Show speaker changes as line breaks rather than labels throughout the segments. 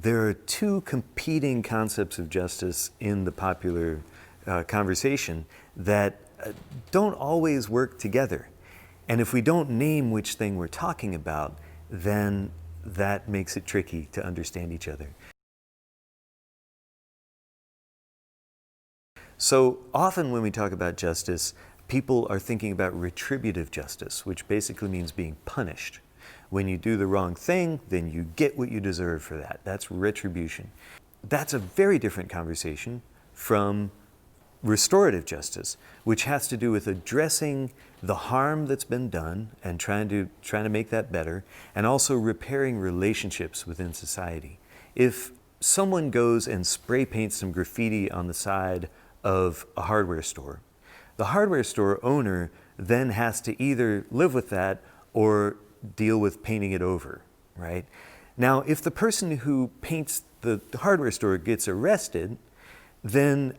There are two competing concepts of justice in the popular conversation that don't always work together. And if we don't name which thing we're talking about, then that makes it tricky to understand each other. So often when we talk about justice, people are thinking about retributive justice, which basically means being punished. When you do the wrong thing, then you get what you deserve for that. That's retribution. That's a very different conversation from restorative justice, which has to do with addressing the harm that's been done and trying to make that better, and also repairing relationships within society. If someone goes and spray paints some graffiti on the side of a hardware store, the hardware store owner then has to either live with that or deal with painting it over, right? Now, if the person who paints the hardware store gets arrested, then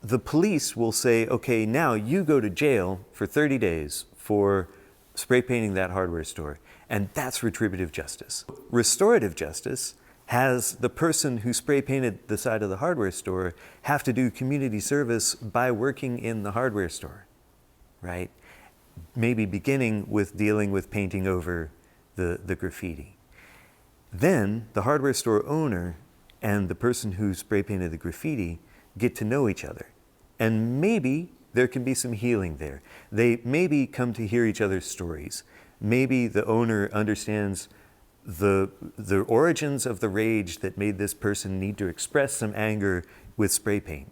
the police will say, okay, now you go to jail for 30 days for spray painting that hardware store. And that's retributive justice. Restorative justice has the person who spray painted the side of the hardware store have to do community service by working in the hardware store, right? Maybe beginning with dealing with painting over the graffiti. Then the hardware store owner and the person who spray painted the graffiti get to know each other. And maybe there can be some healing there. They maybe come to hear each other's stories. Maybe the owner understands the origins of the rage that made this person need to express some anger with spray paint.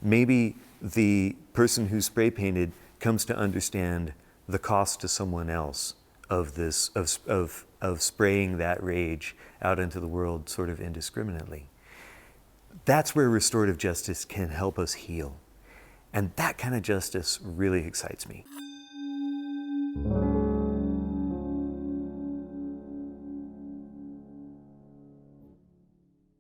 Maybe the person who spray painted comes to understand the cost to someone else of this, of spraying that rage out into the world sort of indiscriminately. That's where restorative justice can help us heal. And that kind of justice really excites me.